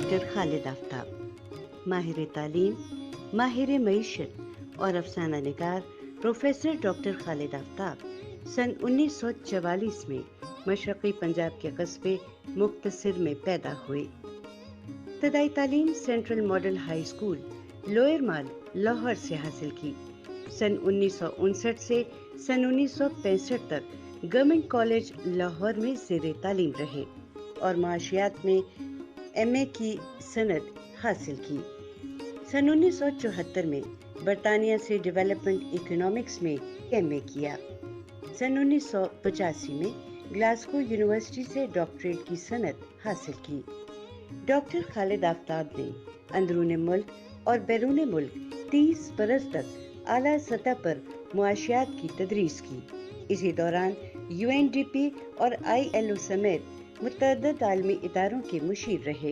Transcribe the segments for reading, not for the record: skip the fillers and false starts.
Doctor خالد آفتاب، ماہر تعلیم، ماہر معیشت اور افسانہ نگار پروفیسر ڈاکٹر خالد آفتاب سن 1944 میں مشرقی پنجاب کے قصبے مختصر میں پیدا ہوئے۔ ابتدائی تعلیم central model high school lower mall Lahore سے حاصل کی۔ سن 1959 سے سن 1965 تک گورنمنٹ کالج لاہور میں زیر تعلیم رہے اور معاشیات میں ایم اے کی سند حاصل کی۔ سن 1974 میں برطانیہ سے ڈیولپمنٹ اکنامکس میں ایم اے کیا۔ سن 1985 میں گلاسگو یونیورسٹی سے ڈاکٹریٹ کی سند حاصل کی۔ ڈاکٹر خالد آفتاب نے اندرون ملک اور بیرون ملک 30 برس تک اعلیٰ سطح پر معاشیات کی تدریس کی۔ اسی دوران UNDP اور ILO سمیت متعدد عالمی اداروں کے مشیر رہے۔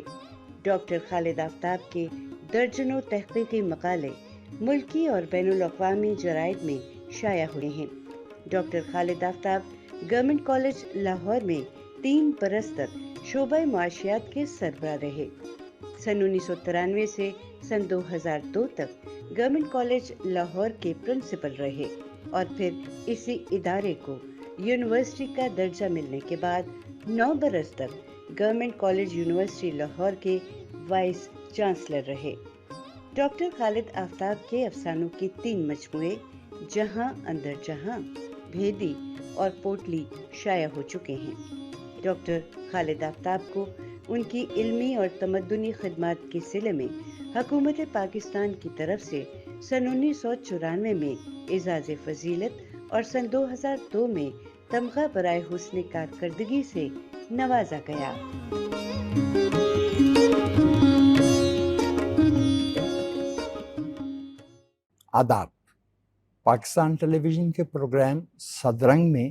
ڈاکٹر خالد آفتاب کے درجنوں تحقیقی مقالے ملکی اور بین الاقوامی جرائد میں شائع ہوئے ہیں۔ ڈاکٹر خالد آفتاب گورنمنٹ کالج لاہور میں 3 برس تک شعبہ معاشیات کے سربراہ رہے۔ سن 1993 سے سن 2002 تک گورنمنٹ کالج لاہور کے پرنسپل رہے اور پھر اسی ادارے کو یونیورسٹی کا درجہ ملنے کے بعد 9 برس تک گورنمنٹ کالج یونیورسٹی لاہور کے وائس چانسلر رہے۔ ڈاکٹر خالد آفتاب کے افسانوں کے 3 مجموعے جہاں اندر جہاں، بھیدی اور پوٹلی شائع ہو چکے ہیں۔ ڈاکٹر خالد آفتاب کو ان کی علمی اور تمدنی خدمات کے صلے میں حکومت پاکستان کی طرف سے سن 1994 میں اعزاز فضیلت اور سن 2002 میں تمغہ برائے حسن کارکردگی سے نوازا گیا۔ آداب۔ پاکستان ٹیلی ویژن کے پروگرام صدرنگ میں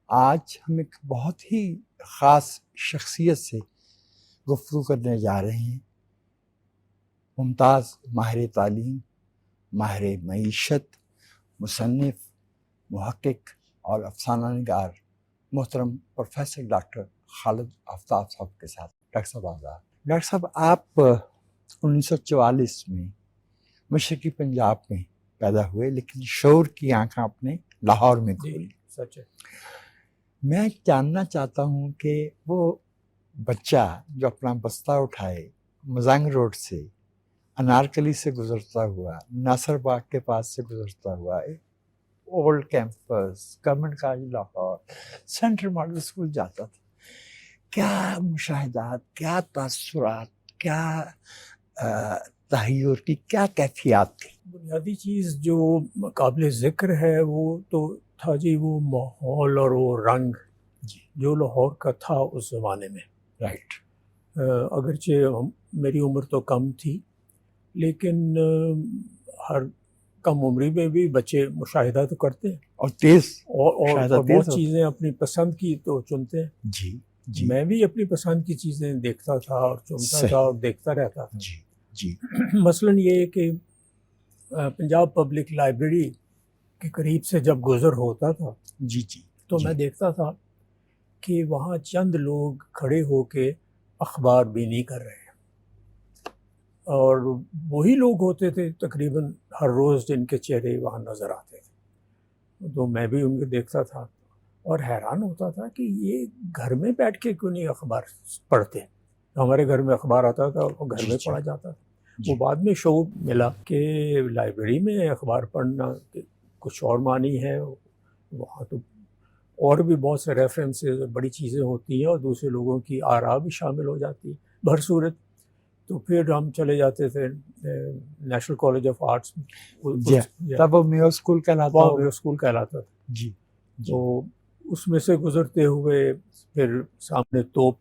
آج ہم ایک بہت ہی خاص شخصیت سے گفتگو کرنے جا رہے ہیں۔ ممتاز ماہر تعلیم، ماہر معیشت، مصنف، محقق اور افسانہ نگار محترم پروفیسر ڈاکٹر خالد آفتاب صاحب کے ساتھ۔ ڈاکٹر صاحب آداب۔ ڈاکٹر صاحب، آپ 1944 میں مشرقی پنجاب میں پیدا ہوئے، لیکن شعور کی آنکھ آپ نے لاہور میں کھولی۔ سچ ہے۔ میں جاننا چاہتا ہوں کہ وہ بچہ جو اپنا بستہ اٹھائے مزنگ روڈ سے، انارکلی سے گزرتا ہوا، ناصر باغ کے پاس سے گزرتا ہوا، old campus, government college Lahore, central model school جاتا تھا، کیا مشاہدات، کیا تاثرات، کیا تحیر کی کیا کیفیات تھی؟ بنیادی چیز جو قابل ذکر ہے وہ تو تھا جی وہ ماحول اور وہ رنگ جو لاہور کا تھا اس زمانے میں۔ رائٹ۔ اگرچہ میری عمر تو کم تھی، لیکن ہر کم عمری میں بھی بچے مشاہدہ تو کرتے ہیں اور تیز اور بہت چیزیں اپنی پسند کی تو چنتے ہیں۔ جی۔ میں بھی اپنی پسند کی چیزیں دیکھتا تھا اور چنتا تھا اور دیکھتا رہتا تھا۔ جی۔ مثلاً یہ کہ پنجاب پبلک لائبریری کے قریب سے جب گزر ہوتا تھا تو میں دیکھتا تھا کہ وہاں چند لوگ کھڑے ہو کے اخبار بینی کر رہے ہیں، اور وہی لوگ ہوتے تھے تقریباً ہر روز جن کے چہرے وہاں نظر آتے تھے۔ تو میں بھی ان کو دیکھتا تھا اور حیران ہوتا تھا کہ یہ گھر میں بیٹھ کے کیوں نہیں اخبار پڑھتے۔ ہمارے گھر میں اخبار آتا تھا اور گھر میں پڑھا جاتا تھا۔ وہ بعد میں شعور ملا کہ لائبریری میں اخبار پڑھنا کچھ اور معنی ہے، وہاں تو اور بھی بہت سے ریفرنسز بڑی چیزیں ہوتی ہیں اور دوسرے لوگوں کی آراء بھی شامل ہو جاتی ہے۔ بہرصورت تو پھر ہم چلے جاتے تھے نیشنل کالج آف آرٹس میں، تب وہ میو اسکول کہلاتا تھا۔ جی۔ تو اس میں سے گزرتے ہوئے پھر سامنے توپ،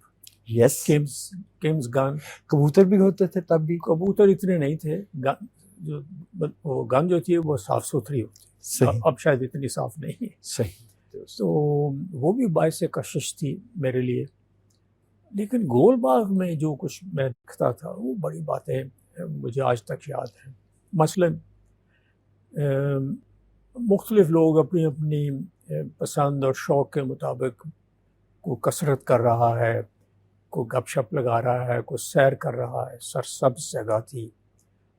کیمز گن، کبوتر بھی ہوتے تھے تب بھی؟ کبوتر اتنے نہیں تھے، گن جو تھی وہ صاف ستھری ہوتی، اب شاید اتنی صاف نہیں ہے۔ صحیح۔ تو وہ بھی باعث کشش تھی میرے لیے۔ لیکن گول باغ میں جو کچھ میں دیکھتا تھا وہ بڑی باتیں مجھے آج تک یاد ہیں۔ مثلاً مختلف لوگ اپنی اپنی پسند اور شوق کے مطابق کو کثرت کر رہا ہے، کوئی گپ شپ لگا رہا ہے، کوئی سیر کر رہا ہے، سرسبز جگہ تھی.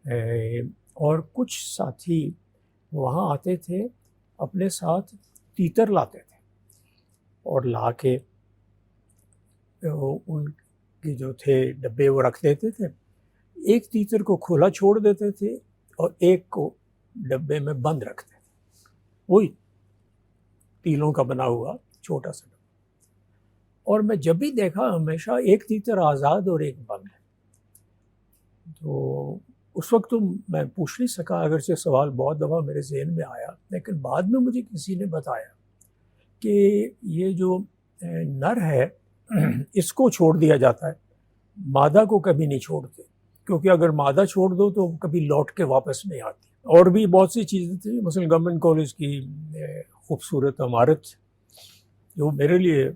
اور کچھ ساتھی وہاں آتے تھے، اپنے ساتھ تیتر لاتے تھے اور لا کے ان کے جو تھے ڈبے وہ رکھ دیتے تھے. ایک تیتر کو کھلا چھوڑ دیتے تھے اور ایک کو ڈبے میں بند رکھتے تھے، وہی تیلوں کا بنا ہوا چھوٹا سا ڈبا. اور میں جب بھی دیکھا ہمیشہ ایک تیتر آزاد اور ایک بند ہے. تو اس وقت تو میں پوچھ نہیں سکا، اگرچہ سوال بہت دفعہ میرے ذہن میں آیا، لیکن بعد میں مجھے کسی نے بتایا کہ یہ جو نر ہے اس کو چھوڑ دیا جاتا ہے، مادہ کو کبھی نہیں چھوڑتے، کیونکہ اگر مادہ چھوڑ دو تو کبھی لوٹ کے واپس نہیں آتی. اور بھی بہت سی چیزیں تھیں، مثلا گورنمنٹ کالج کی خوبصورت عمارت جو میرے لیے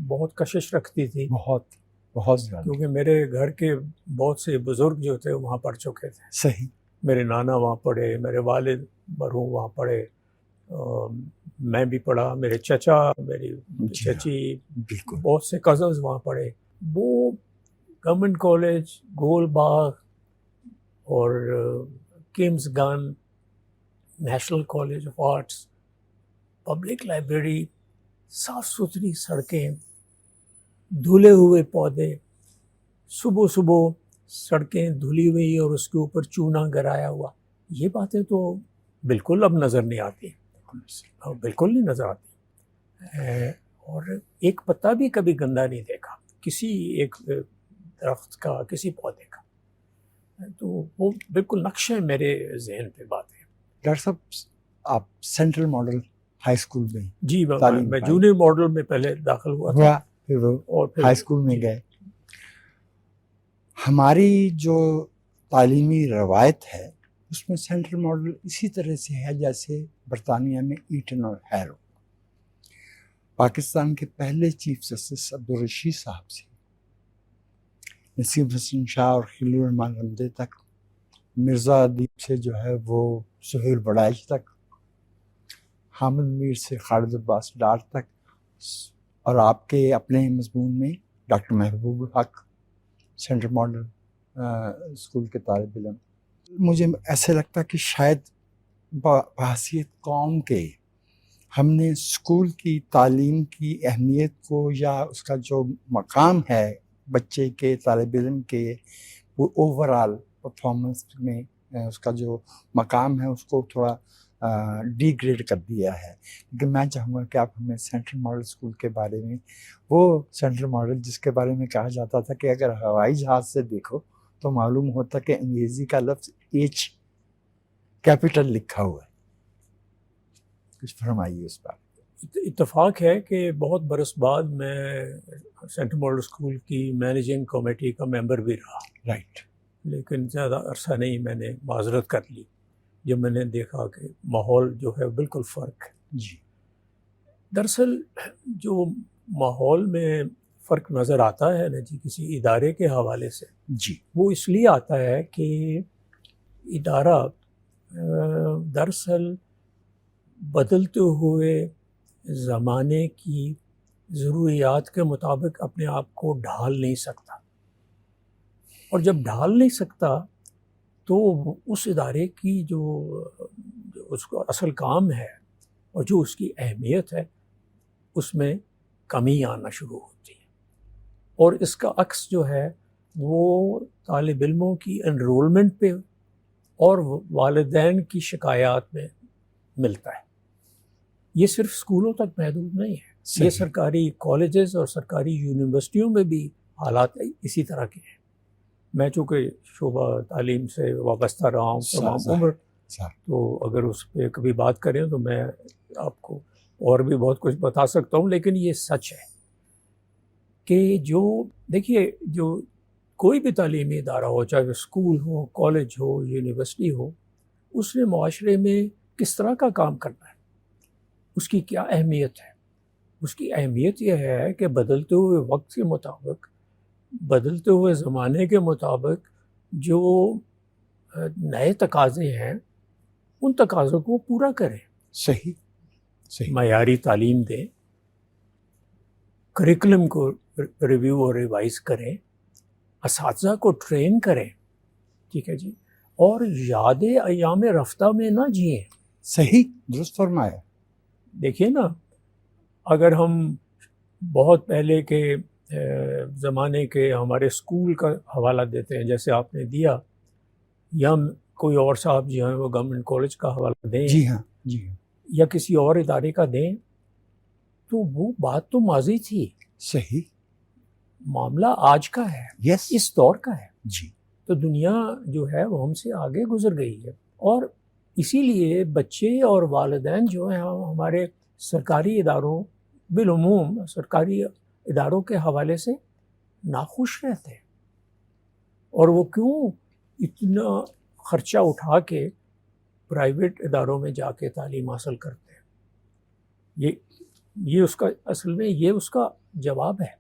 بہت کشش رکھتی تھی، بہت زیادہ، کیونکہ میرے گھر کے بہت سے بزرگ جو تھے وہاں پڑھ چکے تھے. صحیح. میرے نانا وہاں پڑھے، میرے والد مرحوم وہاں پڑھے، میں بھی پڑھا، میرے چچا، میری چچی، بالکل بہت سے کزنز وہاں پڑھے. وہ گورنمنٹ کالج، گول باغ اور Kim's gun, national college of arts, public library, صاف ستھری سڑکیں، دھلے ہوئے پودے، صبح صبح سڑکیں دھلی ہوئی اور اس کے اوپر چونا گرایا ہوا. یہ باتیں تو بالکل اب نظر نہیں آتی، بالکل نہیں نظر آتی. اور ایک پتا بھی کبھی گندا نہیں دیکھا کسی ایک درخت کا، کسی پودے کا. تو وہ بالکل نقشے میرے ذہن پہ بات ہے. ڈاکٹر صاحب آپ سینٹرل ماڈل ہائی اسکول میں جی میں جونیئر ماڈل میں پہلے داخل ہوا تھا، پھر وہ اور پھر ہائی اسکول میں گئے. ہماری جو تعلیمی روایت ہے اس میں سینٹرل ماڈل اسی طرح سے ہے جیسے برطانیہ میں ایٹن اور ہیرو. پاکستان کے پہلے چیف جسٹس عبدالرشید صاحب سے نسیم حسن شاہ اور خلیل الرحمن رمدے تک، مرزا ادیب سے جو ہے وہ سہیل بڑائچ تک، حامد میر سے خالد عباس ڈار تک، اور آپ کے اپنے مضمون میں ڈاکٹر محبوب الحق سینٹرل ماڈل اسکول کے طالب علم. مجھے ایسے لگتا کہ شاید بحیثیت قوم کے ہم نے اسکول کی تعلیم کی اہمیت کو یا اس کا جو مقام ہے بچے کے، طالب علم کے، وہ اوور آل پرفارمنس میں اس کا جو مقام ہے اس کو تھوڑا ڈی گریڈ کر دیا ہے. لیکن میں چاہوں گا کہ آپ ہمیں سینٹرل ماڈل اسکول کے بارے میں، وہ سینٹرل ماڈل جس کے بارے میں کہا جاتا تھا کہ اگر ہوائی جہاز سے دیکھو تو معلوم ہوتا کہ انگریزی کا لفظ ایچ کیپٹل لکھا ہوا ہے. کچھ فرمائیے اس بات. اتفاق ہے کہ بہت برس بعد میں سینٹرل ماڈل اسکول کی مینیجنگ کمیٹی کا ممبر بھی رہا. رائٹ. لیکن زیادہ عرصہ نہیں، میں نے معذرت کر لی جب میں نے دیکھا کہ ماحول جو ہے بالکل فرق ہے. جی. دراصل جو ماحول میں فرق نظر آتا ہے نا جی کسی ادارے کے حوالے سے، جی، وہ اس لیے آتا ہے کہ ادارہ دراصل بدلتے ہوئے زمانے کی ضروریات کے مطابق اپنے آپ کو ڈھال نہیں سکتا، اور جب ڈھال نہیں سکتا تو اس ادارے کی جو اس کو اصل کام ہے اور جو اس کی اہمیت ہے اس میں کمی آنا شروع ہوتی ہے. اور اس کا عکس جو ہے وہ طالب علموں کی انرولمنٹ پہ اور والدین کی شکایات میں ملتا ہے. یہ صرف اسکولوں تک محدود نہیں ہے، یہ سرکاری کالجز اور سرکاری یونیورسٹیوں میں بھی حالات اسی طرح کے ہیں. میں چونکہ شعبہ تعلیم سے وابستہ رہا ہوں تمام عمر، تو اگر اس پہ کبھی بات کریں تو میں آپ کو اور بھی بہت کچھ بتا سکتا ہوں. لیکن یہ سچ ہے کہ جو دیکھیے جو کوئی بھی تعلیمی ادارہ ہو، چاہے وہ اسکول ہو، کالج ہو، یونیورسٹی ہو، اس نے معاشرے میں کس طرح کا کام کرنا ہے، اس کی کیا اہمیت ہے. اس کی اہمیت یہ ہے کہ بدلتے ہوئے وقت کے مطابق، بدلتے ہوئے زمانے کے مطابق جو نئے تقاضے ہیں ان تقاضوں کو پورا کریں. صحیح. معیاری تعلیم دیں، کریکلم کو ریویو اور ریوائز کریں، اساتذہ کو ٹرین کریں، ٹھیک ہے جی، اور یاد ایام رفتہ میں نہ جئیں. صحیح، درست فرمایا. دیکھیے نا، اگر ہم بہت پہلے کے زمانے کے ہمارے اسکول کا حوالہ دیتے ہیں جیسے آپ نے دیا، یا کوئی اور صاحب جو ہیں وہ گورنمنٹ کالج کا حوالہ دیں، جی ہاں، جی ہاں، یا کسی اور ادارے کا دیں، تو وہ بات تو ماضی تھی. صحیح. معاملہ آج کا ہے، یس. اس دور کا ہے. جی. تو دنیا جو ہے وہ ہم سے آگے گزر گئی ہے، اور اسی لیے بچے اور والدین جو ہیں ہمارے سرکاری اداروں، بالعموم سرکاری اداروں کے حوالے سے ناخوش رہتے ہیں. اور وہ کیوں اتنا خرچہ اٹھا کے پرائیویٹ اداروں میں جا کے تعلیم حاصل کرتے ہیں؟ یہ اس کا اصل میں یہ اس کا جواب ہے.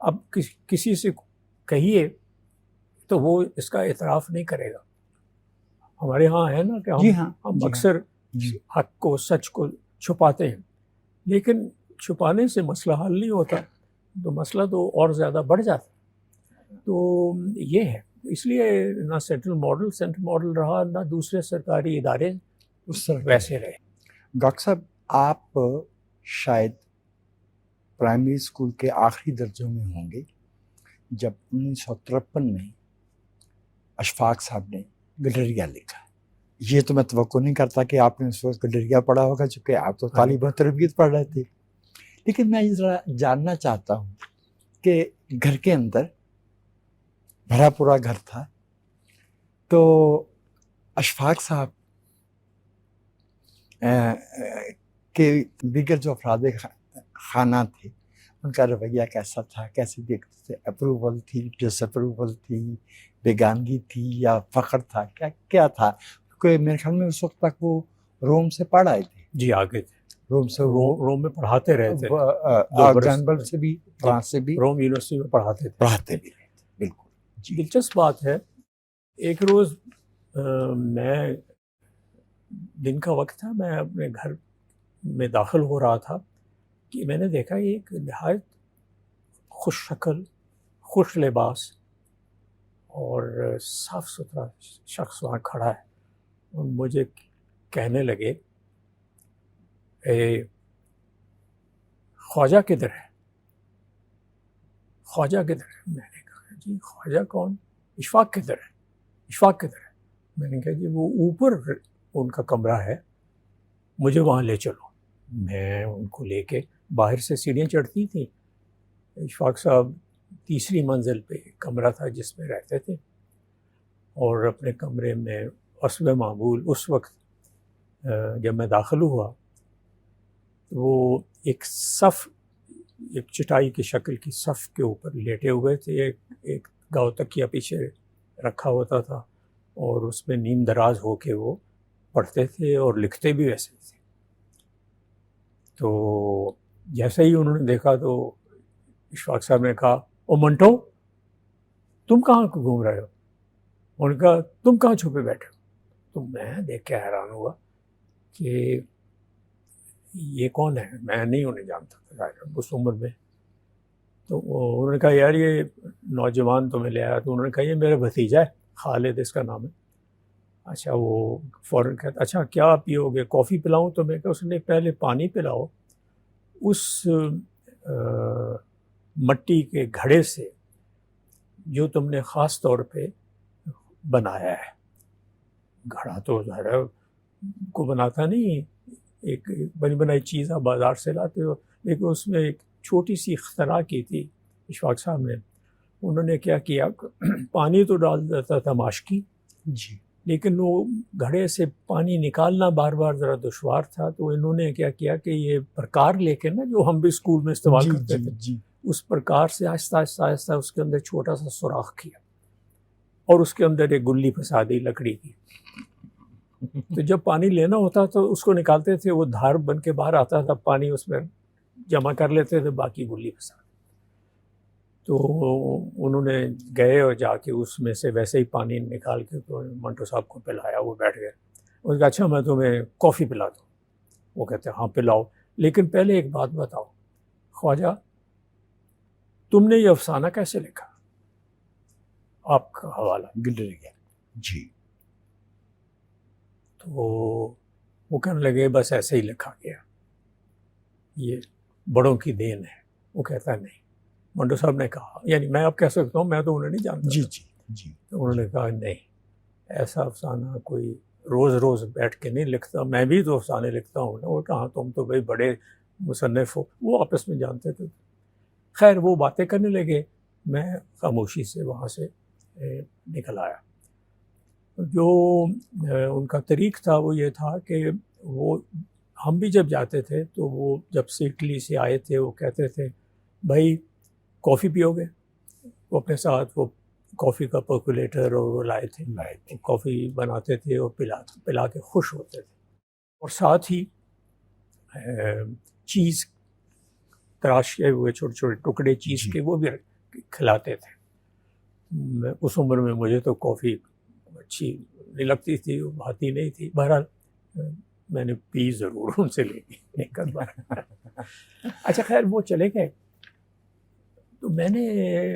اب کسی سے کہیے تو وہ اس کا اعتراف نہیں کرے گا. ہمارے ہاں ہے نا کہ جی ہاں، ہم جی اکثر جی. حق کو، سچ کو چھپاتے ہیں، لیکن چھپانے سے مسئلہ حل نہیں ہوتا، تو مسئلہ تو اور زیادہ بڑھ جاتا. تو یہ ہے، اس لیے نہ سینٹرل ماڈل رہا، نہ دوسرے سرکاری ادارے اس طرح ویسے رہے. ڈاکٹر صاحب، آپ شاید پرائمری اسکول کے آخری درجوں میں ہوں گے جب 1953 میں اشفاق صاحب نے گڈریا لکھا. یہ تو میں توقع نہیں کرتا کہ آپ نے اس وقت گڈریا پڑھا ہوگا، چونکہ آپ تو تعلیم و تربیت پڑھ رہے تھے. لیکن میں ذرا جاننا چاہتا ہوں کہ گھر کے اندر بھرا پورا گھر تھا، تو اشفاق صاحب کے دیگر جو افراد خانہ تھے ان کا رویہ کیسا تھا؟ کیسے دیکھتے تھے؟ اپروول تھی، ڈس اپروول تھی، بیگانگی تھی، یا فخر تھا؟ کیا تھا؟ کیونکہ میرے خیال میں اس وقت تک وہ روم سے پڑھ آئے تھے. جی آگے تھے، روم سے روم میں پڑھاتے رہے تھے، جانبل سے بھی، فرانس سے بھی، روم یونیورسٹی میں پڑھاتے بھی رہے تھے. بالکل. جی. دلچسپ بات ہے، ایک روز میں دن کا وقت تھا، میں اپنے گھر میں داخل ہو رہا تھا کہ میں نے دیکھا ایک نہایت خوش شکل، خوش لباس اور صاف ستھرا شخص وہاں کھڑا ہے، اور مجھے کہنے لگے اے خواجہ کدھر ہے؟ خواجہ کدھر ہے؟ میں نے کہا جی خواجہ کون؟ اشفاق کدھر ہے؟ اشفاق کدھر ہے؟ میں نے کہا جی وہ اوپر ان کا کمرہ ہے، مجھے وہاں لے چلو. میں ان کو لے کے، باہر سے سیڑھیاں چڑھتی تھیں، اشفاق صاحب تیسری منزل پہ کمرہ تھا جس میں رہتے تھے، اور اپنے کمرے میں حسب معمول اس وقت جب میں داخل ہوا وہ ایک چٹائی کی شکل کی صف کے اوپر لیٹے ہوئے تھے. ایک گاؤ تکیہ پیچھے رکھا ہوتا تھا، اور اس میں نیم دراز ہو کے وہ پڑھتے تھے اور لکھتے بھی ویسے تھے. تو جیسے ہی انہوں نے دیکھا تو اشفاق صاحب نے کہا او منٹو، تم کہاں گھوم رہے ہو؟ انہوں نے کہا تم کہاں چھپے بیٹھے ہو؟ تو میں دیکھ کے حیران ہوا کہ یہ کون ہے. میں نہیں انہیں جانتا تھا اس عمر میں. تو انہوں نے کہا یار یہ نوجوان تمہیں لے آیا. تو انہوں نے کہا یہ میرا بھتیجا ہے، خالد اس کا نام ہے. اچھا، وہ فوراً کہتا اچھا کیا پیو گے؟ کافی پلاؤں تمہیں؟ کہ اس نے پہلے پانی پلاؤ اس مٹی کے گھڑے سے جو تم نے خاص طور پہ بنایا ہے. گھڑا تو ظاہر کو بناتا نہیں، ایک بنی بنائی چیز آپ بازار سے لاتے ہو، لیکن اس میں ایک چھوٹی سی اختراع کی تھی اشفاق صاحب نے. انہوں نے کیا کیا، پانی تو ڈال دیتا تھا ماشکی، جی، لیکن وہ گھڑے سے پانی نکالنا بار بار ذرا دشوار تھا. تو انہوں نے کیا کیا کہ یہ پرکار لے کے نا، جو ہم بھی اسکول میں استعمال کرتے تھے، اس پرکار سے آہستہ آہستہ آہستہ اس کے اندر چھوٹا سا سوراخ کیا، اور اس کے اندر ایک گلی پھنسا دی لکڑی کی. تو جب پانی لینا ہوتا تو اس کو نکالتے تھے، وہ دھار بن کے باہر آتا تھا، پانی اس میں جمع کر لیتے تھے، باقی گلی پھنسا. تو انہوں نے گئے اور جا کے اس میں سے ویسے ہی پانی نکال کے تو منٹو صاحب کو پلایا. وہ بیٹھ گئے. اس نے کہا اچھا میں تمہیں کافی پلا دوں. وہ کہتے ہاں پلاؤ، لیکن پہلے ایک بات بتاؤ خواجہ، تم نے یہ افسانہ کیسے لکھا؟ آپ کا حوالہ گلریا جی. تو وہ کہنے لگے بس ایسے ہی لکھا گیا، یہ بڑوں کی دین ہے. وہ کہتا ہے نہیں. منٹو صاحب نے کہا، یعنی میں اب کہہ سکتا ہوں، میں تو انہیں نہیں جانتا. جی جی جی. تو انہوں نے کہا نہیں، ایسا افسانہ کوئی روز روز بیٹھ کے نہیں لکھتا. میں بھی تو افسانے لکھتا ہوں نا. وہ کہاں، تم تو بھائی بڑے مصنف ہو. وہ آپس میں جانتے تھے. خیر وہ باتیں کرنے لگے، میں خاموشی سے وہاں سے نکل آیا. جو ان کا طریق تھا وہ یہ تھا کہ وہ، ہم بھی جب جاتے تھے تو وہ جب سے اٹلی سے آئے تھے وہ کہتے تھے بھائی کافی پیو گے؟ وہ اپنے ساتھ وہ کافی کا پرکولیٹر اور وہ لائے تھے. کافی بناتے تھے اور پلا کے خوش ہوتے تھے. اور ساتھ ہی چیز تراشے ہوئے چھوٹے چھوٹے ٹکڑے چیز کے وہ بھی کھلاتے تھے. اس عمر میں مجھے تو کافی اچھی نہیں لگتی تھی، بھاتی نہیں تھی. بہرحال میں نے پی ضرور ان سے لے گی ایک بار. اچھا خیر وہ چلے گئے. تو میں نے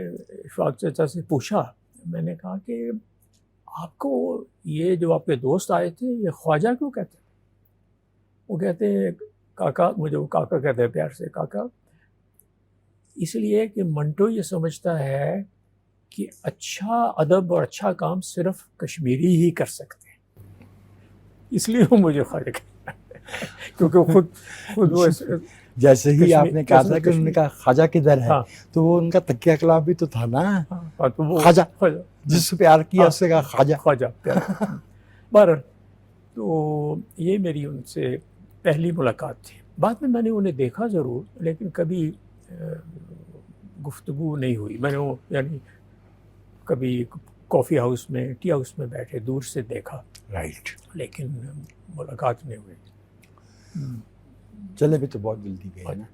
اشفاق چچا سے پوچھا، میں نے کہا کہ آپ کو یہ جو آپ کے دوست آئے تھے یہ خواجہ کیوں کہتے ہیں؟ وہ کہتے ہیں کاکا، مجھے وہ کاکا کہتے ہیں پیار سے، کاکا اس لیے کہ منٹو یہ سمجھتا ہے کہ اچھا ادب اور اچھا کام صرف کشمیری ہی کر سکتے ہیں، اس لیے وہ مجھے خواجہ کہتے ہیں. کیونکہ خود وہ جیسے ہی آپ نے کہا تھا کہ انہوں نے کہا خواجہ کدھر ہے، تو وہ ان کا تکیہ کلام بھی تو تھا نا، خواجہ جس سے پیار کیا اس سے کہا خواجہ. خواجہ بہرحال تو یہ میری ان سے پہلی ملاقات تھی. بعد میں نے انہیں دیکھا ضرور، لیکن کبھی گفتگو نہیں ہوئی. میں نے وہ یعنی کبھی کافی ہاؤس میں، ٹی ہاؤس میں بیٹھے دور سے دیکھا، رائٹ، لیکن ملاقات نہیں ہوئی. چلے بھی تو بہت جلدی گئے نا.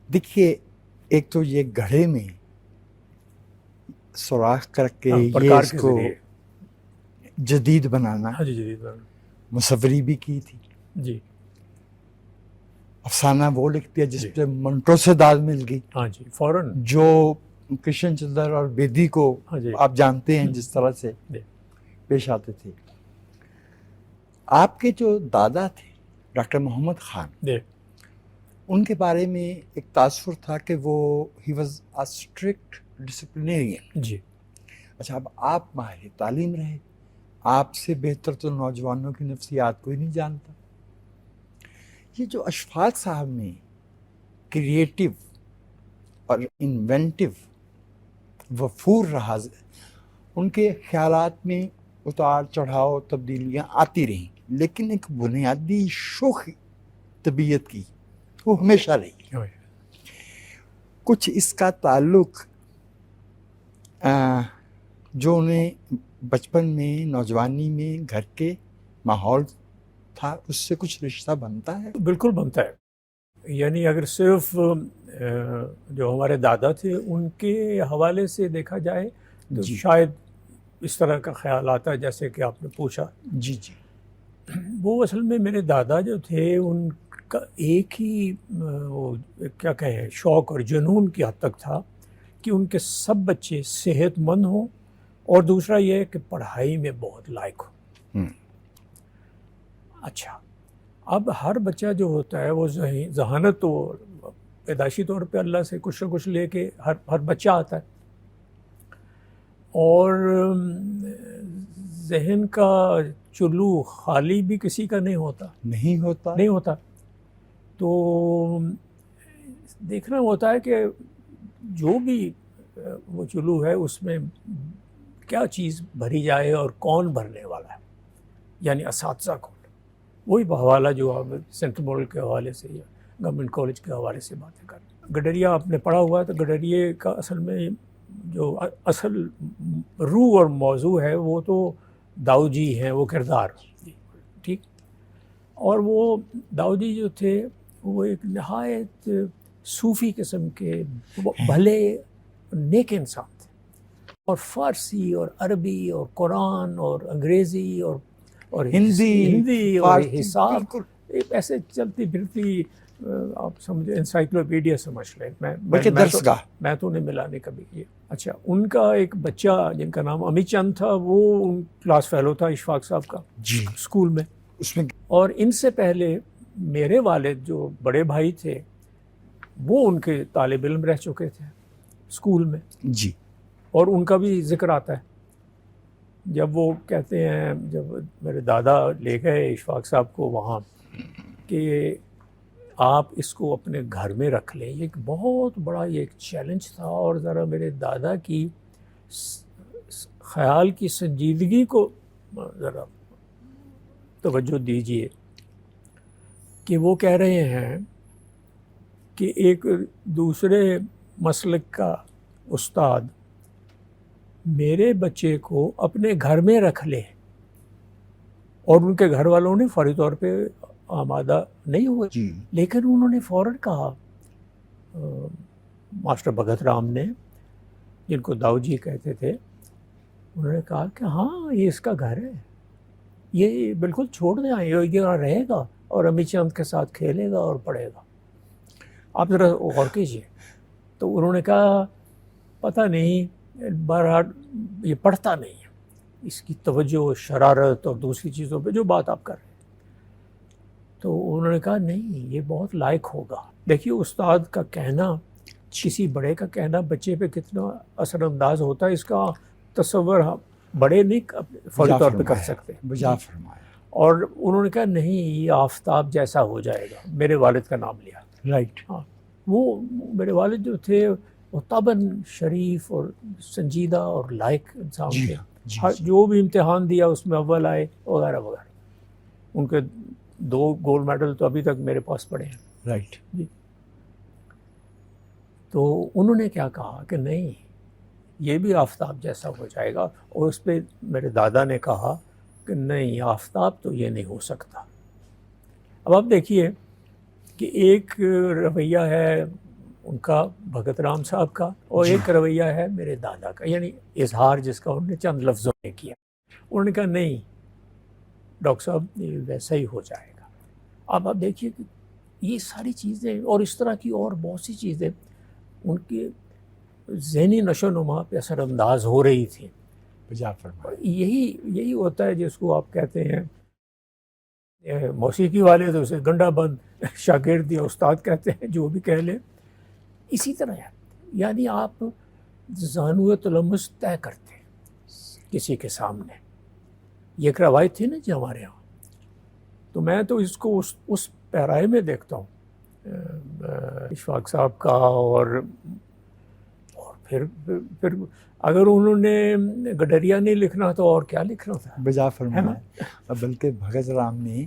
دیکھیے ایک تو یہ گڑھے میں سوراخ کر کے یہ اس کو جدید بنانا، جدید بنانا، مصوری بھی کی تھی. جی افسانہ وہ لکھتی ہے جس پہ منٹو سے داد مل گئی. ہاں جی فوراً. جو کرشن چندر اور بیدی کو آپ جانتے ہیں جس طرح سے پیش آتے تھے. آپ کے جو دادا تھے ڈاکٹر محمد خان، ان کے بارے میں ایک تاثر تھا کہ وہ ہی واز اے اسٹرکٹ ڈسپلینرین. جی اچھا، اب آپ ماہر تعلیم رہے، آپ سے بہتر تو نوجوانوں کی نفسیات کوئی نہیں جانتا. یہ جو اشفاق صاحب نے کریٹیو اور انوینٹیو وفور رہا، ان کے خیالات میں اتار چڑھاؤ تبدیلیاں آتی رہیں، لیکن ایک بنیادی شوخ طبیعت کی وہ ہمیشہ رہی. کچھ اس کا تعلق جو انہیں بچپن میں، نوجوانی میں گھر کے ماحول تھا، اس سے کچھ رشتہ بنتا ہے؟ بالکل بنتا ہے. یعنی اگر صرف جو ہمارے دادا تھے ان کے حوالے سے دیکھا جائے تو شاید اس طرح کا خیال آتا ہے جیسے کہ آپ نے پوچھا. جی جی. وہ اصل میں میرے دادا جو تھے ان کا ایک ہی وہ کیا کہیں شوق اور جنون کی حد تک تھا کہ ان کے سب بچے صحت مند ہوں، اور دوسرا یہ کہ پڑھائی میں بہت لائق ہو. اچھا اب ہر بچہ جو ہوتا ہے وہ ذہانت تو پیدائشی طور پہ اللہ سے کچھ نہ کچھ لے کے ہر بچہ آتا ہے، اور ذہن کا چلو خالی بھی کسی کا نہیں ہوتا. تو دیکھنا ہوتا ہے کہ جو بھی وہ چلو ہے اس میں کیا چیز بھری جائے اور کون بھرنے والا ہے، یعنی اساتذہ کون. وہی حوالہ جو آپ سینٹرل ماڈل کے حوالے سے یا گورنمنٹ کالج کے حوالے سے باتیں کریں. گڈریا آپ نے پڑھا ہوا ہے، تو گڈریے کا اصل میں جو اصل روح اور موضوع ہے وہ تو داؤ جی ہیں، وہ کردار ٹھیک. اور وہ داؤ جی جو تھے وہ ایک نہایت صوفی قسم کے بھلے نیک انسان تھے، اور فارسی اور عربی اور قرآن اور انگریزی اور ہندی اور حساب ایسے چلتی پھرتی آپ سمجھے انسائکلوپیڈیا سمجھ لیں. بلکہ درسگاہ. میں تو نہیں ملا نہیں کبھی یہ. اچھا, ان کا ایک بچہ جن کا نام امیت چند تھا, وہ کلاس فیلو تھا اشفاق صاحب کا جی اسکول میں. اس میں اور ان سے پہلے میرے والد جو بڑے بھائی تھے وہ ان کے طالب علم رہ چکے تھے اسکول میں. جی. اور ان کا بھی ذکر آتا ہے جب وہ کہتے ہیں, جب میرے دادا لے گئے اشفاق صاحب کو وہاں کہ آپ اس کو اپنے گھر میں رکھ لیں. یہ ایک بہت بڑا یہ ایک چیلنج تھا. اور ذرا میرے دادا کی خیال کی سنجیدگی کو ذرا توجہ دیجیے کہ وہ کہہ رہے ہیں کہ ایک دوسرے مسلک کا استاد میرے بچے کو اپنے گھر میں رکھ لے, اور ان کے گھر والوں نے فوری طور پہ آمادہ نہیں ہوئے جی. لیکن انہوں نے فوراً کہا, ماسٹر بھگت رام نے, جن کو داؤ جی کہتے تھے, انہوں نے کہا کہ ہاں یہ اس کا گھر ہے, یہ بالکل چھوڑ دیں, یہ یہاں رہے گا اور امیت چند کے ساتھ کھیلے گا اور پڑھے گا. آپ ذرا غور کیجیے. تو انہوں نے کہا پتہ نہیں, بہرحال یہ پڑھتا نہیں ہے, اس کی توجہ شرارت اور دوسری چیزوں پہ جو بات آپ کر رہے ہیں. تو انہوں نے کہا نہیں یہ بہت لائق ہوگا. دیکھیے استاد کا کہنا, کسی بڑے کا کہنا بچے پہ کتنا اثر انداز ہوتا ہے, اس کا تصور بڑے نہیں فوری طور پہ کر سکتے. بجا فرمایا. اور انہوں نے کہا نہیں یہ آفتاب جیسا ہو جائے گا. میرے والد کا نام لیا. رائٹ. ہاں, وہ میرے والد جو تھے وہ طبعاً شریف اور سنجیدہ اور لائق انسان جی. تھے. جی. جو بھی امتحان دیا اس میں اول آئے وغیرہ وغیرہ. ان کے 2 گولڈ میڈل تو ابھی تک میرے پاس پڑے ہیں. رائٹ. جی. تو انہوں نے کیا کہا کہ نہیں یہ بھی آفتاب جیسا ہو جائے گا. اور اس پہ میرے دادا نے کہا کہ نہیں آفتاب تو یہ نہیں ہو سکتا. اب آپ دیکھیے کہ ایک رویہ ہے ان کا بھگت رام صاحب کا, اور ایک رویہ ہے میرے دادا کا, یعنی اظہار جس کا انہوں نے چند لفظوں میں کیا. انہوں نے کہا نہیں ڈاکٹر صاحب یہ ویسا ہی ہو جائے گا. اب آپ دیکھیے کہ یہ ساری چیزیں اور اس طرح کی اور بہت سی چیزیں ان کے ذہنی نشو و نما پہ اثر انداز ہو رہی تھی. یہی ہوتا ہے جس کو آپ کہتے ہیں موسیقی والے تو اسے گنڈا بند شاگرد یا استاد کہتے ہیں, جو بھی کہہ لیں. اسی طرح ہے, یعنی آپ زانو تلمس طے کرتے ہیں کسی کے سامنے. یہ ایک روایت تھی نا جی ہمارے یہاں. تو میں تو اس کو اس پیرائے میں دیکھتا ہوں اشفاق صاحب کا. اور پھر اگر انہوں نے گڈریا نہیں لکھنا تو اور کیا لکھنا تھا. بجا فرمایا. بلکہ بھگت رام نے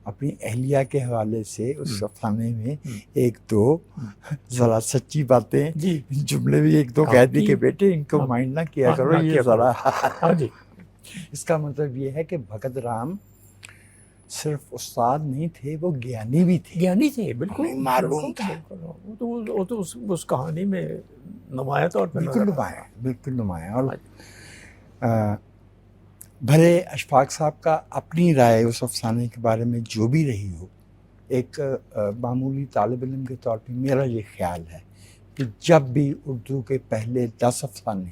اپنی اہلیہ کے حوالے سے اس افسانے میں 1-2 ذرا سچی باتیں, جملے بھی 1-2 کہہ دی کہ بیٹے ان کو مائنڈ نہ کیا کرو یہ ذرا. اس کا مطلب یہ ہے کہ بھگت رام صرف استاد نہیں تھے, وہ گیانی بھی تھے. گیانی تھے, بالکل معلوم تھا. وہ تو اس کہانی میں نمایاں طور پر بالکل نمایاں. اور بھلے اشفاق صاحب کا اپنی رائے اس افسانے کے بارے میں جو بھی رہی ہو, ایک معمولی طالب علم کے طور پہ میرا یہ خیال ہے کہ جب بھی اردو کے پہلے 10 افسانے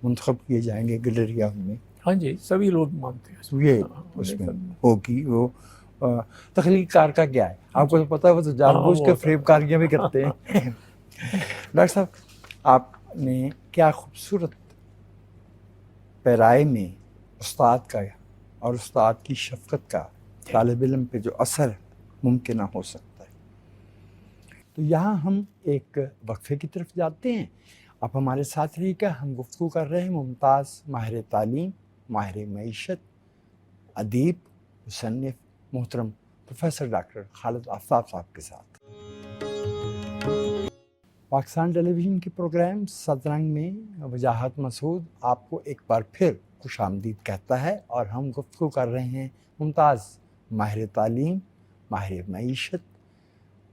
منتخب کیے جائیں گے گڈریا میں, ہاں جی سبھی لوگ مانتے ہیں یہ اس میں ہوگی. وہ تخلیق کار کا کیا ہے آپ کو تو پتہ ہے, وہ تو جان بوجھ کے فریب کاریاں بھی کرتے ہیں. ڈاکٹر صاحب آپ نے کیا خوبصورت پیرائے میں استاد کا اور استاد کی شفقت کا طالب علم پہ جو اثر ممکنہ ہو سکتا ہے. تو یہاں ہم ایک وقفے کی طرف جاتے ہیں. آپ ہمارے ساتھ رہیے گا. ہم گفتگو کر رہے ہیں ممتاز ماہر تعلیم, ماہر معیشت, ادیب, مصنف محترم پروفیسر ڈاکٹر خالد آفتاب صاحب کے ساتھ. پاکستان ٹیلی ویژن کے پروگرام سترنگ میں وجاہت مسعود آپ کو ایک بار پھر خوش آمدید کہتا ہے. اور ہم گفتگو کر رہے ہیں ممتاز ماہر تعلیم, ماہر معیشت,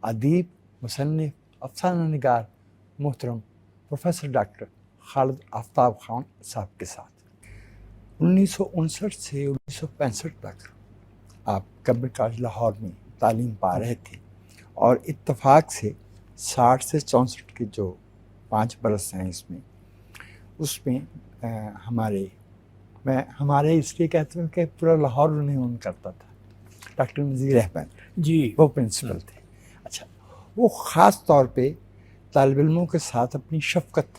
ادیب, مصنف, افسانہ نگار محترم پروفیسر ڈاکٹر خالد آفتاب خان صاحب کے ساتھ. 1959 سے 1965 تک آپ کمبرج کالج لاہور میں تعلیم پا رہے تھے, اور اتفاق سے 60 سے 64 کے جو 5 برس ہیں اس میں ہمارے اس لیے کہتے ہیں کہ پورا لاہور انہیں اون کرتا تھا. ڈاکٹر نذیر احمد جی وہ پرنسپل تھے. اچھا وہ خاص طور پہ طالب علموں کے ساتھ اپنی شفقت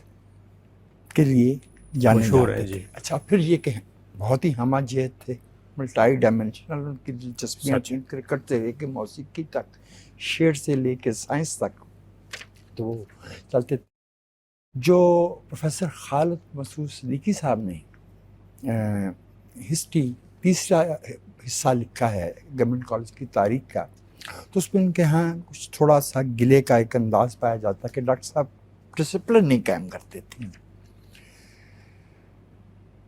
کے لیے جانے مشہور جاتے ہے. تھے. جی اچھا پھر یہ کہ بہت ہی ہمہ جہت تھے, ملٹائی ڈائمینشنل ان کی دلچسپیاں تھیں, کرکٹ سے لے کے موسیقی تک, شعر سے لے کے سائنس تک تو وہ چلتے. جو پروفیسر خالد مسعود صدیقی صاحب نے ہسٹری تیسرا حصہ لکھا ہے گورنمنٹ کالج کی تاریخ کا, تو اس میں ان کے ہاں کچھ تھوڑا سا گلے کا ایک انداز پایا جاتا ہے کہ ڈاکٹر صاحب ڈسپلن نہیں قائم کرتے تھے.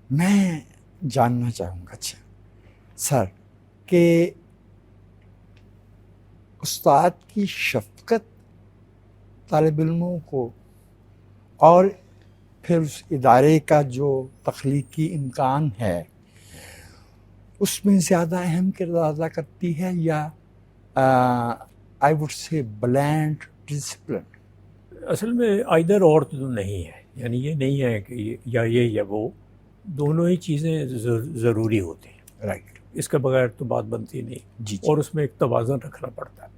میں جاننا چاہوں گا اچھا سر کہ استاد کی شفقت طالب علموں کو اور پھر اس ادارے کا جو تخلیقی امکان ہے اس میں زیادہ اہم کردار ادا کرتی ہے یا I would say blend discipline? اصل میں آئدر اور تو نہیں ہے, یعنی یہ نہیں ہے کہ یا یہ یا وہ, دونوں ہی چیزیں ضروری ہوتی ہیں. رائٹ. اس کے بغیر تو بات بنتی نہیں. جی اور اس میں ایک توازن رکھنا پڑتا ہے.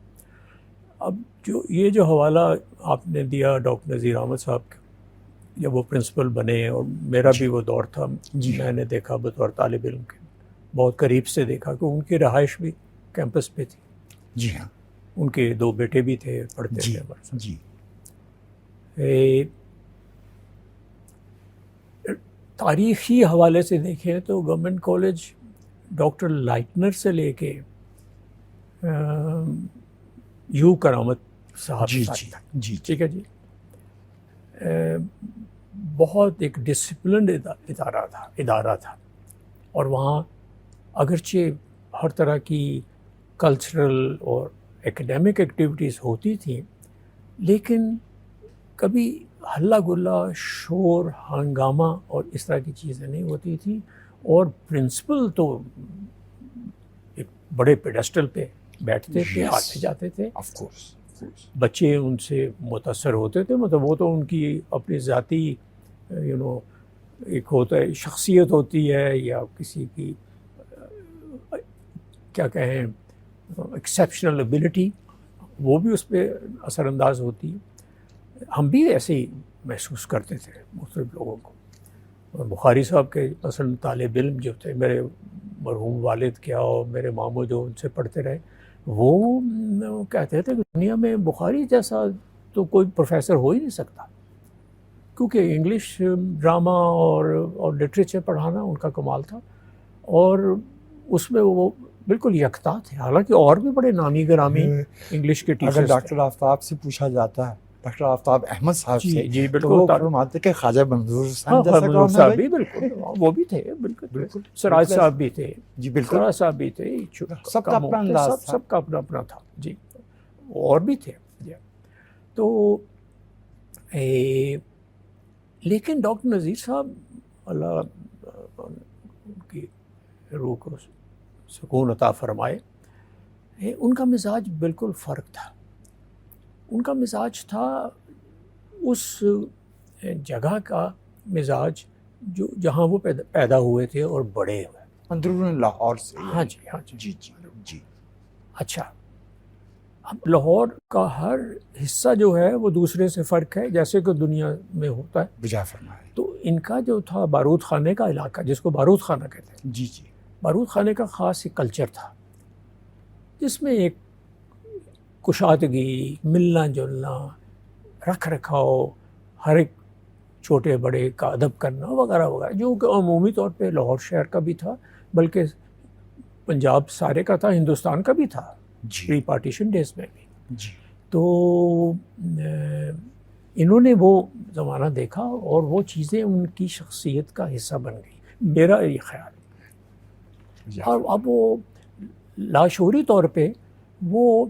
اب جو حوالہ آپ نے دیا ڈاکٹر نذیر احمد صاحب کا, جب وہ پرنسپل بنے, اور میرا بھی وہ دور تھا, میں نے دیکھا بطور طالب علم کے, بہت قریب سے دیکھا کہ ان کی رہائش بھی کیمپس پہ تھی. جی ہاں. ان کے 2 بیٹے بھی تھے, پڑھتے تھے ہمارے ساتھ. جی. تاریخی حوالے سے دیکھیں تو گورنمنٹ کالج ڈاکٹر لائٹنر سے لے کے یو کرامت صاحب جی ٹھیک ہے جی, بہت ایک ڈسپلنڈ ادارہ تھا. اور وہاں اگرچہ ہر طرح کی کلچرل اور ایکڈیمک ایکٹیویٹیز ہوتی تھیں, لیکن کبھی ہلا گلا, شور, ہنگامہ اور اس طرح کی چیزیں نہیں ہوتی تھیں. اور پرنسپل تو ایک بڑے پیڈسٹل پہ بیٹھتے تھے, آتے جاتے تھے. آف کورس بچے ان سے متاثر ہوتے تھے, مطلب وہ تو ان کی اپنی ذاتی ایک ہوتا ہے, شخصیت ہوتی ہے, یا کسی کی کیا کہیں ایکسیپشنل ایبلٹی, وہ بھی اس پہ اثر انداز ہوتی ہے. ہم بھی ایسے ہی محسوس کرتے تھے مختلف لوگوں کو. اور بخاری صاحب کے مثلاً طالب علم جو تھے, میرے مرحوم والد کیا اور میرے ماموں جو ان سے پڑھتے رہے, وہ کہتے تھے کہ دنیا میں بخاری جیسا تو کوئی پروفیسر ہو ہی نہیں سکتا, کیونکہ انگلش ڈرامہ اور لٹریچر پڑھانا ان کا کمال تھا. اور اس میں وہ بالکل یکتا تھے. حالانکہ اور بھی بڑے نامی گرامی انگلش کے ٹیچرز اگر ڈاکٹر آفتاب سے پوچھا جاتا ہے, ڈاکٹر آفتاب احمد صاحب سے, جی تو وہ فرماتے کہ خواجہ منظور حسین جیسا کون ہے صاحب بھی بالکل وہ بھی تھے, بالکل سراج صاحب بھی تھے, جی بالکل سراج صاحب بھی تھے, سب کا اپنا انداز تھا, سب کا اپنا اپنا تھا. جی اور بھی تھے. تو لیکن ڈاکٹر نذیر صاحب, اللہ ان کی روح کو سکون عطا فرمائے, ان کا مزاج بالکل فرق تھا. ان کا مزاج تھا اس جگہ کا مزاج جہاں وہ پیدا ہوئے تھے اور بڑے ہوئے, اندرون لاہور سے. ہاں جی. اچھا, اب لاہور کا ہر حصہ جو ہے وہ دوسرے سے فرق ہے, جیسے کہ دنیا میں ہوتا ہے. بجا فرمائے. تو ان کا جو تھا بارود خانے کا علاقہ, جس کو بارود خانہ کہتے ہیں, جی بارود خانے کا خاص ایک کلچر تھا, جس میں ایک کشادگی, ملنا جلنا, رکھ رکھاؤ, ہر ایک چھوٹے بڑے کا ادب کرنا وغیرہ وغیرہ, جو کہ عمومی طور پہ لاہور شہر کا بھی تھا, بلکہ پنجاب سارے کا تھا, ہندوستان کا بھی تھا, پری پارٹیشن ڈیز میں بھی. تو انہوں نے وہ زمانہ دیکھا اور وہ چیزیں ان کی شخصیت کا حصہ بن گئی, میرا یہ خیال ہے. اور اب وہ لاشعوری طور پہ وہ,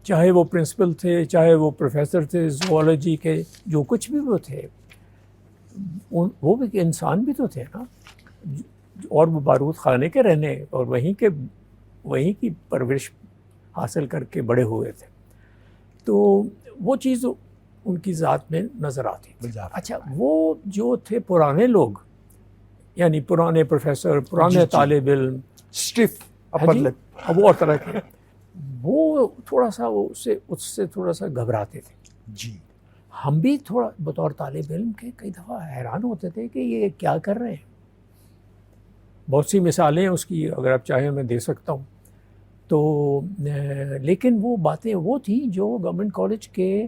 چاہے وہ پرنسپل تھے, چاہے وہ پروفیسر تھے زوالوجی کے, جو کچھ بھی وہ تھے, وہ بھی انسان بھی تو تھے نا, اور وہ بارود خانے کے رہنے اور وہیں کی پرورش حاصل کر کے بڑے ہوئے تھے. تو وہ چیز ان کی ذات میں نظر آتی تھی. اچھا وہ جو تھے پرانے لوگ, یعنی پرانے پروفیسر, پرانے طالب علم, اسٹف اب وہ اور طرح کے, وہ تھوڑا سا اس سے تھوڑا سا گھبراتے تھے. جی ہم بھی تھوڑا بطور طالب علم کے کئی دفعہ حیران ہوتے تھے کہ یہ کیا کر رہے ہیں. بہت سی مثالیں ہیں اس کی, اگر آپ چاہیں میں دے سکتا ہوں. تو لیکن وہ باتیں وہ تھیں جو گورنمنٹ کالج کے